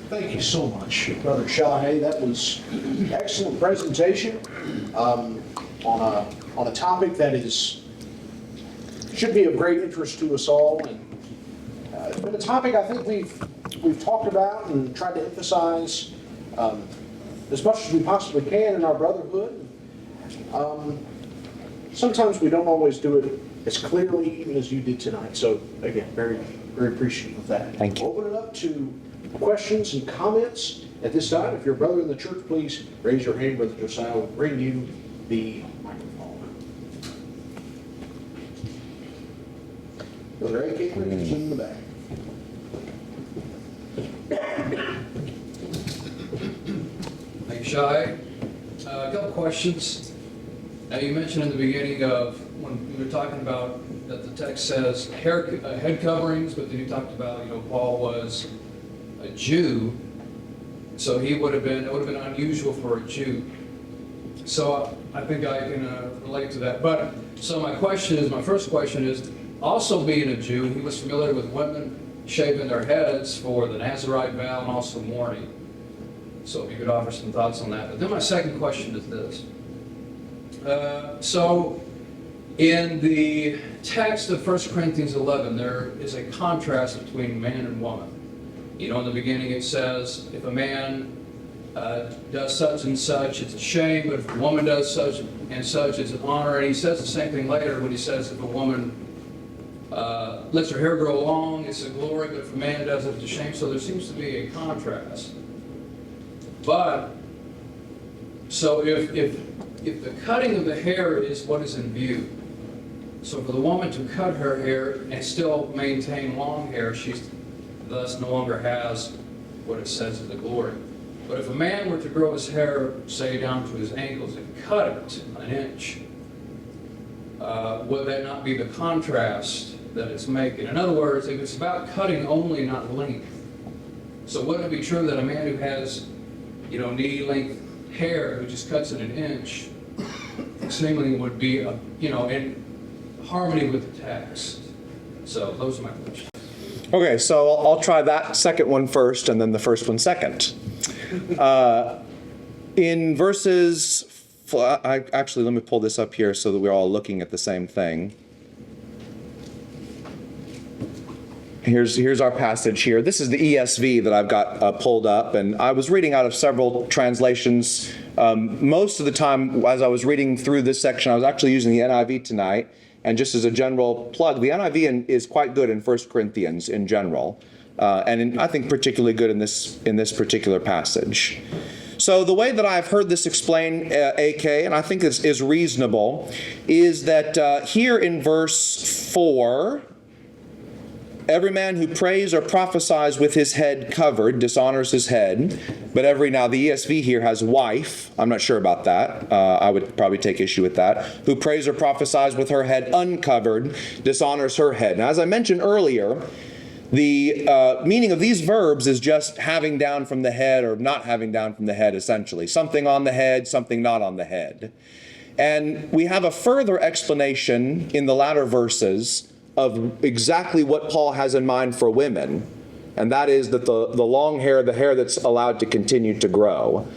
Thank you so much, Brother Shahe. That was an excellent presentation on a topic that should be of great interest to us all. And it's been a topic I think we've talked about and tried to emphasize as much as we possibly can in our brotherhood. Sometimes we don't always do it as clearly even as you did tonight. So again, very, very appreciative of that. Thank you. We'll open it up to questions and comments at this time. If you're a brother in the church, please raise your hand. Brother Josiah will bring you the microphone. Brother A.K. is in the back. Thank you, Shahe. A couple questions. Now, you mentioned in the beginning of when we were talking about that the text says head coverings, but then you talked about, Paul was a Jew, so it would have been unusual for a Jew. So I think I can relate to that. But so my first question is, also being a Jew, he was familiar with women shaving their heads for the Nazirite vow and also mourning. So if you could offer some thoughts on that. But then my second question is this. So in the text of 1 Corinthians 11, there is a contrast between man and woman. In the beginning it says, if a man does such and such, it's a shame, but if a woman does such and such, it's an honor. And he says the same thing later when he says if a woman lets her hair grow long, it's a glory, but if a man does it, it's a shame. So there seems to be a contrast. But, so if the cutting of the hair is what is in view, so for the woman to cut her hair and still maintain long hair, she thus no longer has what it says is the glory. But if a man were to grow his hair, say, down to his ankles and cut it an inch, would that not be the contrast that it's making? In other words, if it's about cutting only, not length. So wouldn't it be true that a man who has, knee-length hair, who just cuts it an inch, seemingly would be, in harmony with the text? So those are my questions. Okay, so I'll try that second one first and then the first one second. In verses, actually, let me pull this up here so that we're all looking at the same thing. Here's our passage here. This is the ESV that I've got pulled up, and I was reading out of several translations. Most of the time, as I was reading through this section, I was actually using the NIV tonight. And just as a general plug, the NIV is quite good in 1 Corinthians in general, and I think particularly good in this particular passage. So the way that I've heard this explained, AK, and I think this is reasonable, is that here in verse 4, every man who prays or prophesies with his head covered dishonors his head. But now the ESV here has wife. I'm not sure about that. I would probably take issue with that. Who prays or prophesies with her head uncovered dishonors her head. Now, as I mentioned earlier, the meaning of these verbs is just having down from the head or not having down from the head, essentially. Something on the head, something not on the head. And we have a further explanation in the latter verses of exactly what Paul has in mind for women, and that is that the long hair, the hair that's allowed to continue to grow.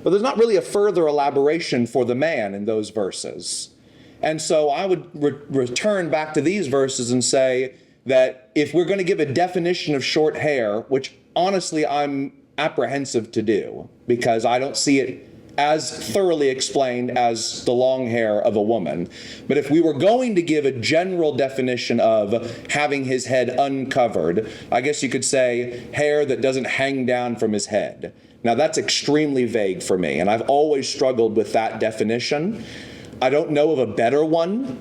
But there's not really a further elaboration for the man in those verses. And so I would return back to these verses and say that if we're going to give a definition of short hair, which honestly I'm apprehensive to do, because I don't see it as thoroughly explained as the long hair of a woman. But if we were going to give a general definition of having his head uncovered, I guess you could say hair that doesn't hang down from his head. Now that's extremely vague for me, and I've always struggled with that definition. I don't know of a better one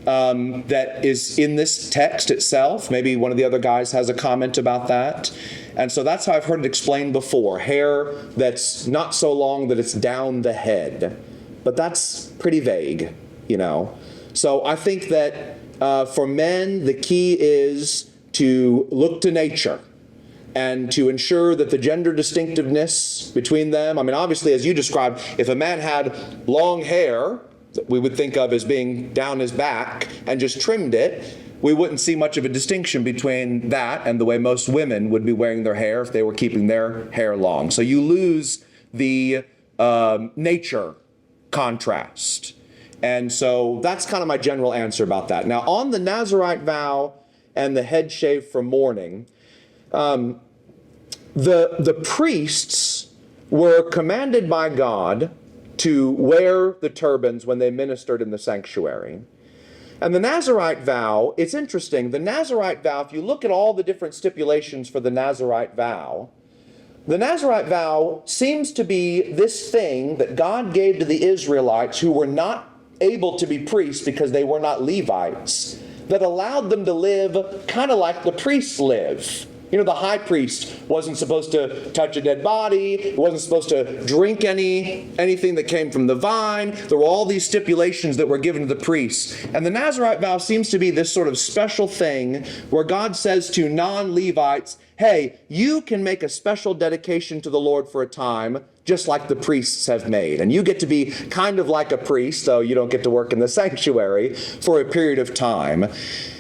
that is in this text itself. Maybe one of the other guys has a comment about that. And so that's how I've heard it explained before. Hair that's not so long that it's down the head. But that's pretty vague, So I think that for men, the key is to look to nature and to ensure that the gender distinctiveness between them, obviously, as you described, if a man had long hair that we would think of as being down his back and just trimmed it, we wouldn't see much of a distinction between that and the way most women would be wearing their hair if they were keeping their hair long. So you lose the nature contrast. And so that's kind of my general answer about that. Now, on the Nazirite vow and the head shave for mourning, the priests were commanded by God to wear the turbans when they ministered in the sanctuary. And the Nazirite vow, it's interesting. The Nazirite vow, if you look at all the different stipulations for the Nazirite vow seems to be this thing that God gave to the Israelites who were not able to be priests because they were not Levites, that allowed them to live kind of like the priests live. You know, the high priest wasn't supposed to touch a dead body, wasn't supposed to drink anything that came from the vine. There were all these stipulations that were given to the priests. And the Nazirite vow seems to be this sort of special thing where God says to non-Levites, hey, you can make a special dedication to the Lord for a time, just like the priests have made. And you get to be kind of like a priest, though you don't get to work in the sanctuary, for a period of time.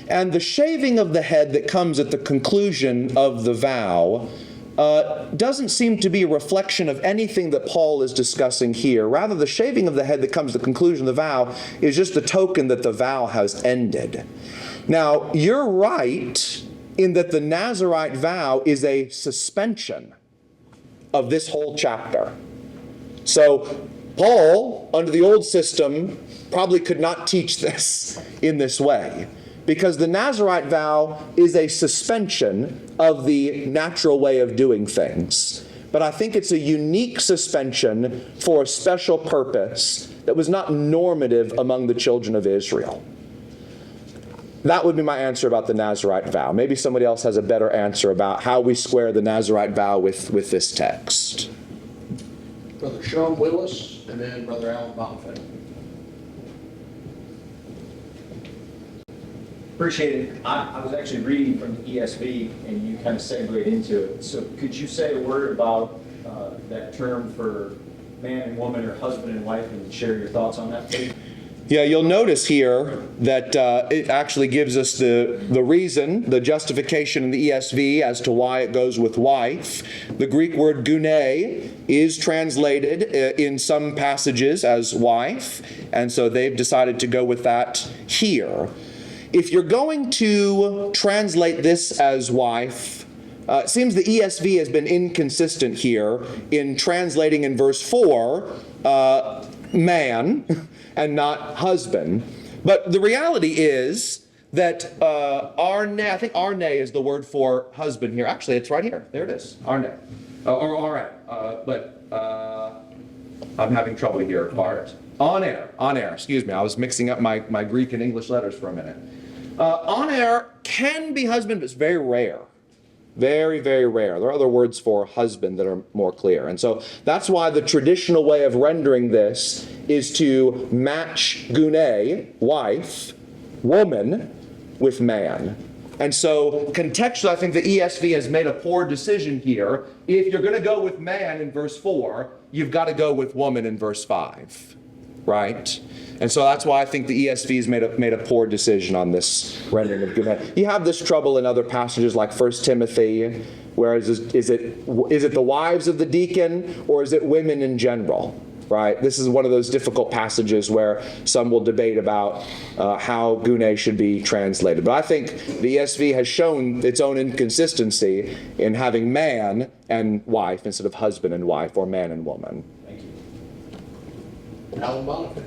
And the shaving of the head that comes at the conclusion of the vow doesn't seem to be a reflection of anything that Paul is discussing here. Rather, the shaving of the head that comes at the conclusion of the vow is just a token that the vow has ended. Now, you're right in that the Nazirite vow is a suspension of this whole chapter. So Paul, under the old system, probably could not teach this in this way, because the Nazirite vow is a suspension of the natural way of doing things. But I think it's a unique suspension for a special purpose that was not normative among the children of Israel. That would be my answer about the Nazirite vow. Maybe somebody else has a better answer about how we square the Nazirite vow with this text. Brother Sean Willis, and then Brother Alan Bonfim. Appreciate it. I was actually reading from the ESV, and you kind of segued into it. So could you say a word about that term for man and woman, or husband and wife, and share your thoughts on that, please? Yeah, you'll notice here that it actually gives us the reason, the justification in the ESV as to why it goes with wife. The Greek word gune is translated in some passages as wife, and so they've decided to go with that here. If you're going to translate this as wife, it seems the ESV has been inconsistent here in translating in verse 4, man, and not husband. But the reality is that arne, I think arne is the word for husband here. Actually, it's right here. There it is, arne, or arne. But I'm having trouble here. On air, excuse me. I was mixing up my Greek and English letters for a minute. On air can be husband, but it's very rare. Very, very rare. There are other words for husband that are more clear. And so that's why the traditional way of rendering this is to match gune, wife, woman, with man. And so contextually, I think the ESV has made a poor decision here. If you're going to go with man in verse 4, you've got to go with woman in verse 5, right? And so that's why I think the ESV has made a poor decision on this rendering of gune. You have this trouble in other passages like 1 Timothy, where is it the wives of the deacon, or is it women in general? Right? This is one of those difficult passages where some will debate about how gune should be translated. But I think the ESV has shown its own inconsistency in having man and wife instead of husband and wife, or man and woman. Thank you. Alan Bonfim.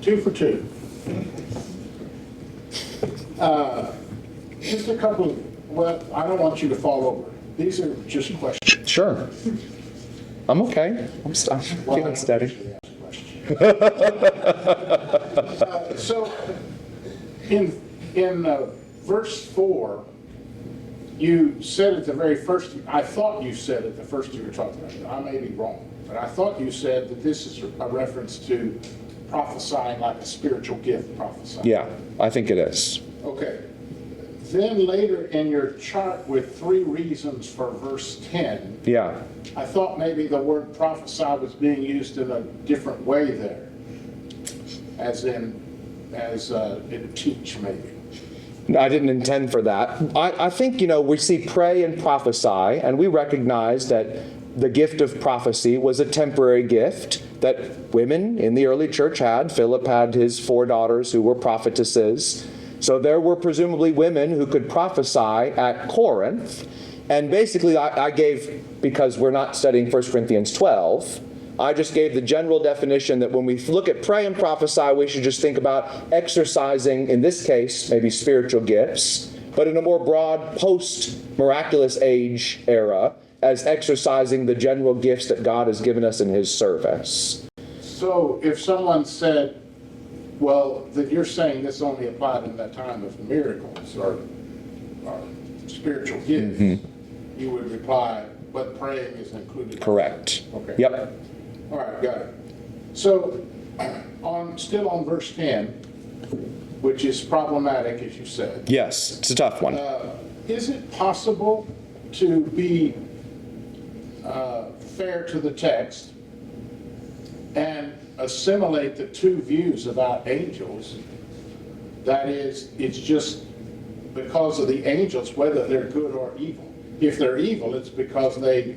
Two for two. Just a couple, well, I don't want you to fall over. These are just questions. Sure. I'm okay. I'm feeling steady. So, in verse 4, you said at the very first, I thought you said at the first you were talking about it. I may be wrong, but I thought you said that this is a reference to prophesying like a spiritual gift prophesying. Yeah, I think it is. Okay. Then later in your chart with 3 reasons for verse 10, Yeah. I thought maybe the word prophesy was being used in a different way there. as in, as in teach, maybe. I didn't intend for that. I think, we see pray and prophesy, and we recognize that the gift of prophecy was a temporary gift that women in the early church had. Philip had his 4 daughters who were prophetesses. So there were presumably women who could prophesy at Corinth. And basically I gave, because we're not studying 1 Corinthians 12, I just gave the general definition that when we look at pray and prophesy, we should just think about exercising, in this case, maybe spiritual gifts, but in a more broad post-miraculous age era, as exercising the general gifts that God has given us in His service. So if someone said, well, that you're saying this only applied in that time of miracles or spiritual gifts, you would reply, but praying is included. Correct. Okay. Yep. All right, got it. So, still on verse 10, which is problematic, as you said. Yes, it's a tough one. Is it possible to be fair to the text and assimilate the 2 views about angels? That is, it's just because of the angels, whether they're good or evil. If they're evil, it's because they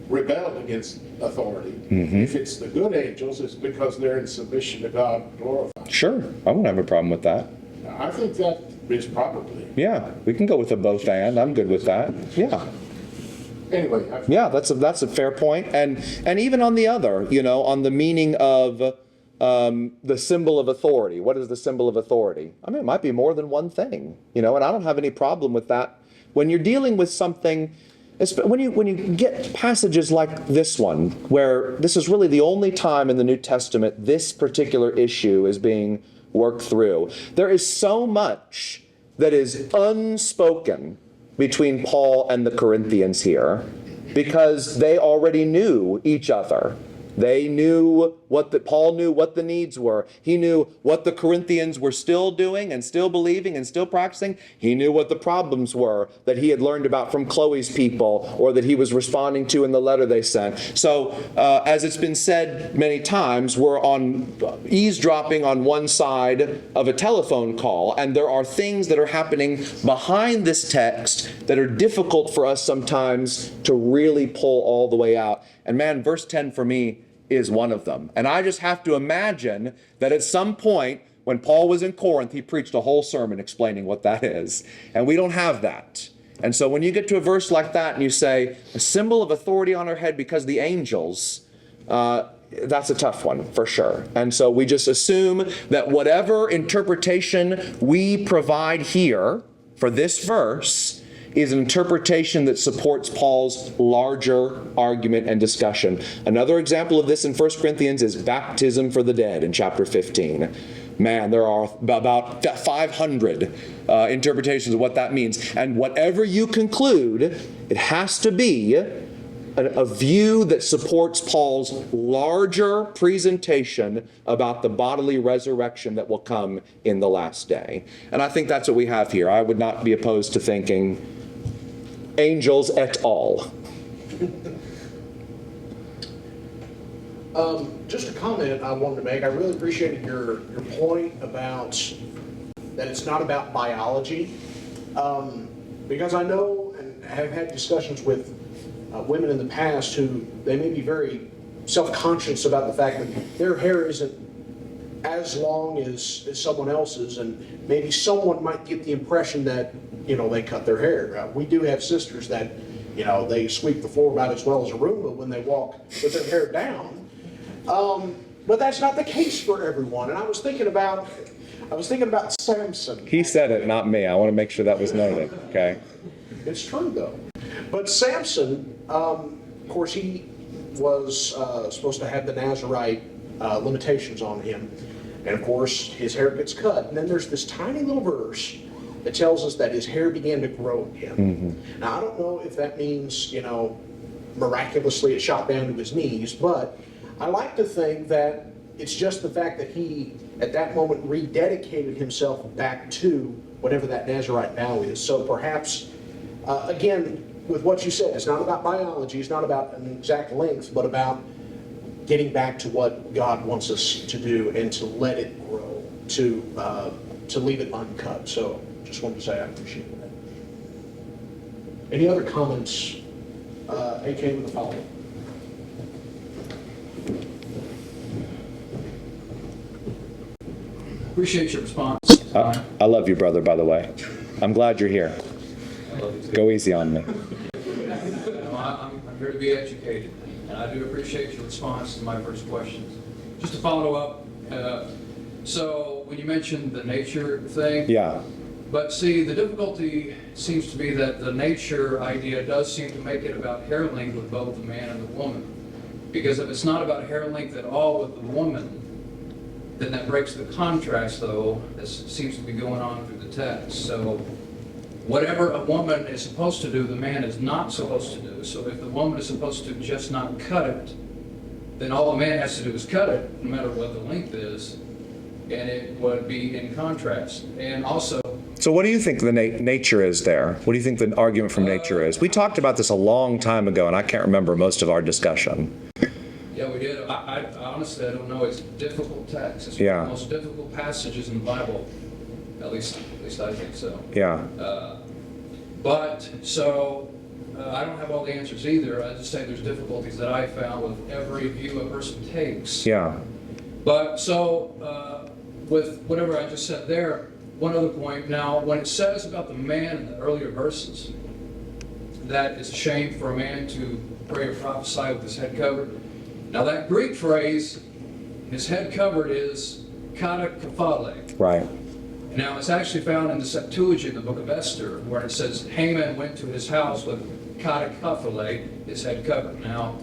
rebelled against authority. If it's the good angels, it's because they're in submission to God, glorified. Sure, I won't have a problem with that. I think that is probably. Yeah, we can go with a both and. I'm good with that. Yeah. Anyway. Yeah, that's a fair point. And even on the other, on the meaning of the symbol of authority. What is the symbol of authority? I mean, it might be more than one thing, and I don't have any problem with that. When you're dealing with something, when you get passages like this one, where this is really the only time in the New Testament this particular issue is being worked through, there is so much that is unspoken between Paul and the Corinthians here, because they already knew each other. They knew Paul knew what the needs were. He knew what the Corinthians were still doing and still believing and still practicing. He knew what the problems were that he had learned about from Chloe's people, or that he was responding to in the letter they sent. So, as it's been said many times, we're eavesdropping on one side of a telephone call, and there are things that are happening behind this text that are difficult for us sometimes to really pull all the way out. And man, verse 10 for me is one of them. And I just have to imagine that at some point when Paul was in Corinth, he preached a whole sermon explaining what that is. And we don't have that. And so when you get to a verse like that and you say, a symbol of authority on our head because the angels, that's a tough one for sure. And so we just assume that whatever interpretation we provide here for this verse is an interpretation that supports Paul's larger argument and discussion. Another example of this in 1 Corinthians is baptism for the dead in chapter 15. Man, there are about 500 interpretations of what that means. And whatever you conclude, it has to be a view that supports Paul's larger presentation about the bodily resurrection that will come in the last day. And I think that's what we have here. I would not be opposed to thinking angels et al. Just a comment I wanted to make. I really appreciated your point about that it's not about biology, because I know and have had discussions with women in the past who they may be very self-conscious about the fact that their hair isn't as long as someone else's, and maybe someone might get the impression that they cut their hair. We do have sisters that they sweep the floor about as well as a Roomba when they walk with their hair down. But that's not the case for everyone. And I was thinking about Samson. He said it, not me. I want to make sure that was noted, okay? It's true, though. But Samson, of course, he was supposed to have the Nazirite limitations on him. And, of course, his hair gets cut. And then there's this tiny little verse that tells us that his hair began to grow again. Now, I don't know if that means, miraculously it shot down to his knees, but I like to think that it's just the fact that he, at that moment, rededicated himself back to whatever that Nazirite vow is. So perhaps, again, with what you said, it's not about biology, it's not about an exact length, but about getting back to what God wants us to do and to let it grow, to leave it uncut. So just wanted to say I appreciate that. Any other comments? AK with a follow-up. Appreciate your response. I love you, brother, by the way. I'm glad you're here. I love you too. Go easy on me. No, I'm here to be educated, and I do appreciate your response to my first questions. Just to follow up, so when you mentioned the nature thing, Yeah. but see, the difficulty seems to be that the nature idea does seem to make it about hair length with both the man and the woman. Because if it's not about hair length at all with the woman, then that breaks the contrast, though, that seems to be going on through the text. So whatever a woman is supposed to do, the man is not supposed to do. So if the woman is supposed to just not cut it, then all the man has to do is cut it, no matter what the length is, and it would be in contrast. And also, So what do you think the nature is there? What do you think the argument from nature is? We talked about this a long time ago, and I can't remember most of our discussion. yeah, we did. I honestly, I don't know. It's a difficult text. It's one Yeah. of the most difficult passages in the Bible. At least I think so. Yeah. I don't have all the answers either. I just say there's difficulties that I found with every view a person takes. Yeah. But with whatever I just said there, one other point. Now, when it says about the man in the earlier verses, that it's a shame for a man to pray or prophesy with his head covered. Now, that Greek phrase, his head covered, is kata kaphale. Right. Now, it's actually found in the Septuagint, the book of Esther, where it says Haman went to his house with kata kaphale, his head covered. Now,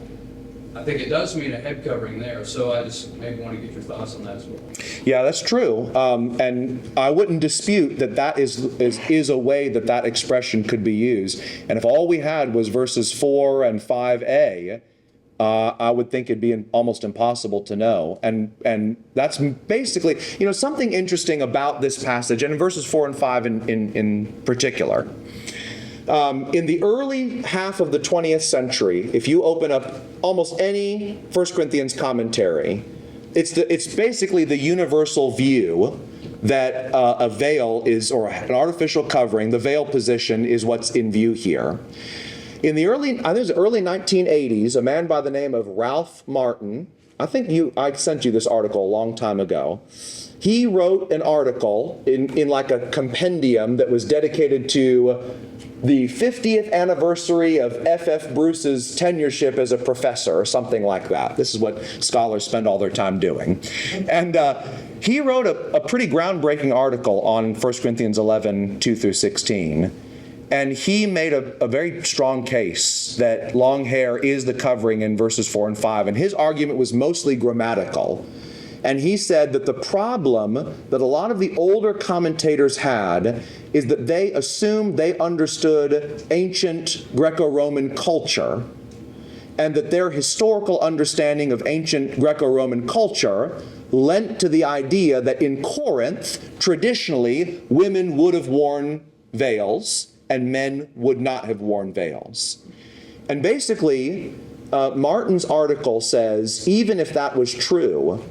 I think it does mean a head covering there, so I just maybe want to get your thoughts on that as well. Yeah, that's true. And I wouldn't dispute that is a way that expression could be used. And if all we had was verses 4 and 5a, I would think it'd be almost impossible to know. And that's basically, something interesting about this passage, and in verses 4 and 5 in particular. In the early half of the 20th century, if you open up almost any 1 Corinthians commentary, it's basically the universal view that a veil is, or an artificial covering, the veil position is what's in view here. In the early 1980s, a man by the name of Ralph Martin, I sent you this article a long time ago. He wrote an article in like a compendium that was dedicated to the 50th anniversary of F.F. Bruce's tenureship as a professor, or something like that. This is what scholars spend all their time doing. And he wrote a pretty groundbreaking article on 1 Corinthians 11, 2 through 16. And he made a very strong case that long hair is the covering in verses 4 and 5. And his argument was mostly grammatical. And he said that the problem that a lot of the older commentators had is that they assumed they understood ancient Greco-Roman culture, and that their historical understanding of ancient Greco-Roman culture lent to the idea that in Corinth, traditionally, women would have worn veils and men would not have worn veils. And basically, Martin's article says, even if that was true,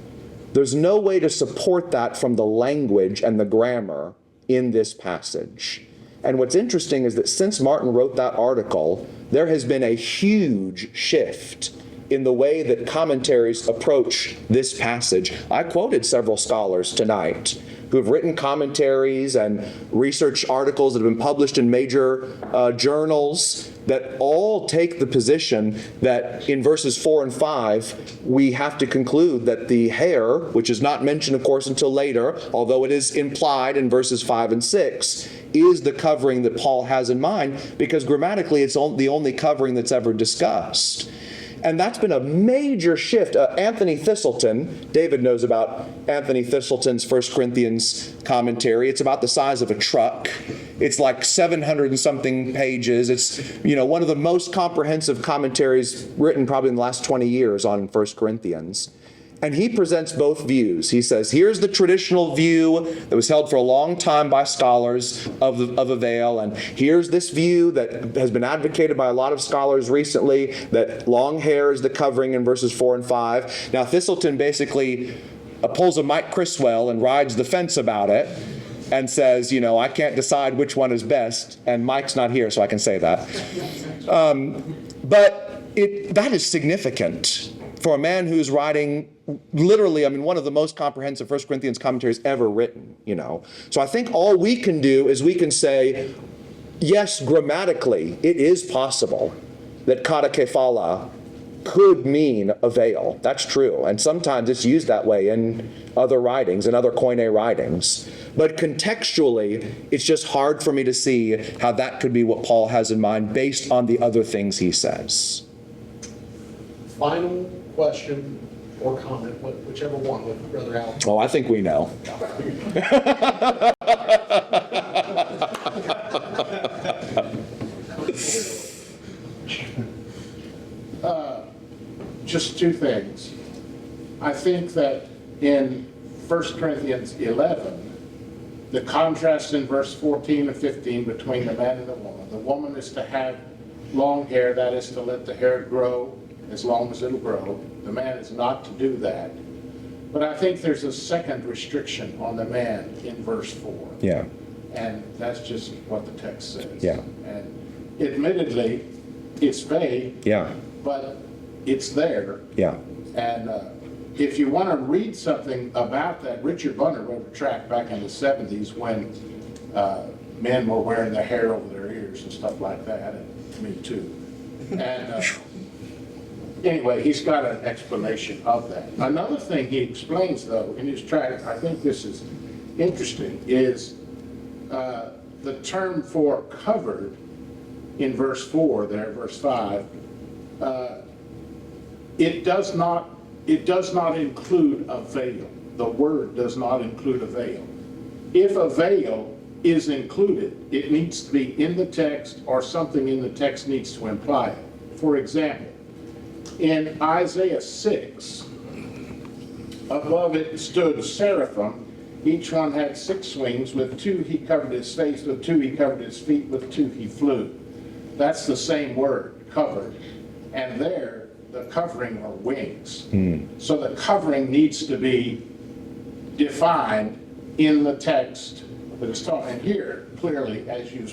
there's no way to support that from the language and the grammar in this passage. And what's interesting is that since Martin wrote that article, there has been a huge shift in the way that commentaries approach this passage. I quoted several scholars tonight who have written commentaries and research articles that have been published in major journals that all take the position that in verses 4 and 5, we have to conclude that the hair, which is not mentioned, of course, until later, although it is implied in verses 5 and 6, is the covering that Paul has in mind, because grammatically it's the only covering that's ever discussed. And that's been a major shift. Anthony Thistleton, David knows about Anthony Thistleton's 1 Corinthians commentary. It's about the size of a truck. It's like 700 and something pages. It's, one of the most comprehensive commentaries written probably in the last 20 years on 1 Corinthians. And he presents both views. He says, here's the traditional view that was held for a long time by scholars of a veil, and here's this view that has been advocated by a lot of scholars recently, that long hair is the covering in verses 4 and 5. Now, Thistleton basically pulls a Mike Criswell and rides the fence about it and says, I can't decide which one is best, and Mike's not here, so I can say that. But that is significant for a man who's writing literally, one of the most comprehensive 1 Corinthians commentaries ever written, So I think all we can do is we can say, yes, grammatically, it is possible that katakephala could mean a veil. That's true. And sometimes it's used that way in other writings, in other Koine writings. But contextually, it's just hard for me to see how that could be what Paul has in mind based on the other things he says. Final question or comment, whichever one, with Brother Al. Oh, I think we know. Just two things. I think that in 1 Corinthians 11, the contrast in verse 14 and 15 between the man and the woman is to have long hair, that is to let the hair grow as long as it'll grow. The man is not to do that. But I think there's a second restriction on the man in verse 4. Yeah. And that's just what the text says. Yeah. And admittedly, it's vague. Yeah. But it's there. Yeah. And if you want to read something about that, Richard Bunner wrote a tract back in the 70s when men were wearing their hair over their ears and stuff like that, and me too. And anyway, he's got an explanation of that. Another thing he explains, though, in his tract, I think this is interesting, is the term for covered in verse 4 there, verse 5, it does not include a veil. The word does not include a veil. If a veil is included, it needs to be in the text, or something in the text needs to imply it. For example, in Isaiah 6, above it stood seraphim. Each one had 6 wings. With 2 he covered his face, with 2 he covered his feet, with 2 he flew. That's the same word, covered. And there, the covering are wings. So the covering needs to be defined in the text that is taught. And here, clearly, as you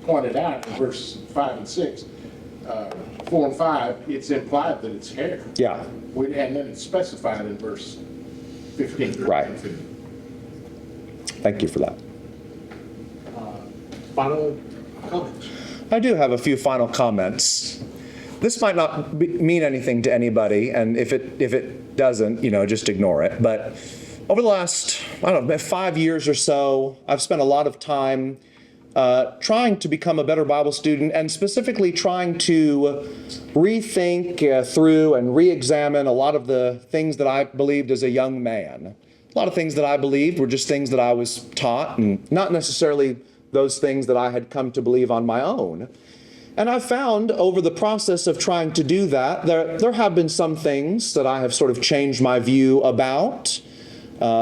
pointed out in verse 5 and 6, 4 and 5, it's implied that it's hair. Yeah. And then it's specified in verse 15. Right. Thank you for that. Final comments? I do have a few final comments. This might not mean anything to anybody, and if it doesn't, just ignore it. But over the last, 5 years or so, I've spent a lot of time trying to become a better Bible student, and specifically trying to rethink through and re-examine a lot of the things that I believed as a young man. A lot of things that I believed were just things that I was taught, and not necessarily those things that I had come to believe on my own. And I've found over the process of trying to do that, there have been some things that I have sort of changed my view about.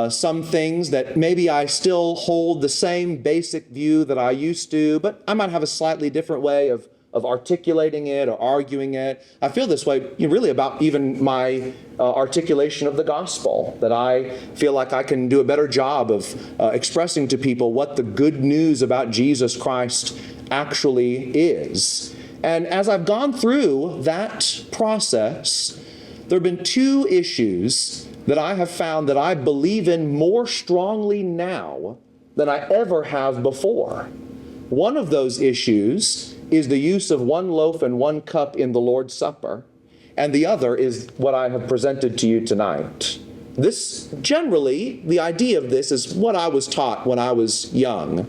Some things that maybe I still hold the same basic view that I used to, but I might have a slightly different way of articulating it or arguing it. I feel this way really about even my articulation of the gospel, that I feel like I can do a better job of expressing to people what the good news about Jesus Christ actually is. And as I've gone through that process, there have been 2 issues that I have found that I believe in more strongly now than I ever have before. One of those issues is the use of 1 loaf and 1 cup in the Lord's Supper, and the other is what I have presented to you tonight. This, generally, the idea of this is what I was taught when I was young.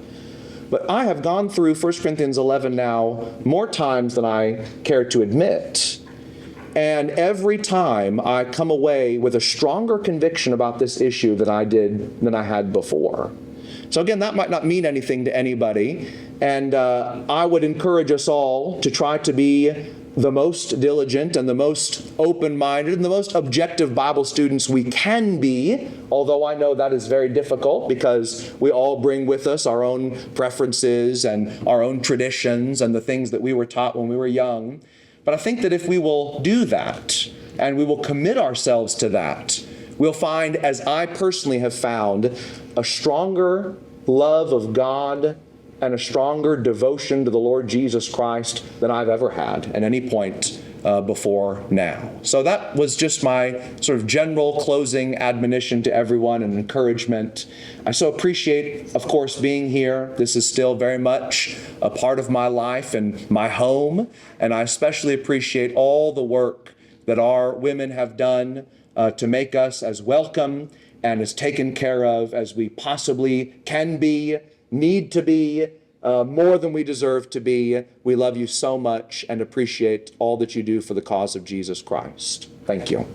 But I have gone through 1 Corinthians 11 now more times than I care to admit. And every time I come away with a stronger conviction about this issue than I had before. So again, that might not mean anything to anybody. And I would encourage us all to try to be the most diligent and the most open-minded and the most objective Bible students we can be, although I know that is very difficult because we all bring with us our own preferences and our own traditions and the things that we were taught when we were young. But I think that if we will do that and we will commit ourselves to that, we'll find, as I personally have found, a stronger love of God and a stronger devotion to the Lord Jesus Christ than I've ever had at any point before now. So that was just my sort of general closing admonition to everyone and encouragement. I so appreciate, of course, being here. This is still very much a part of my life and my home, and I especially appreciate all the work that our women have done to make us as welcome and as taken care of as we possibly can be, need to be, more than we deserve to be. We love you so much and appreciate all that you do for the cause of Jesus Christ. Thank you.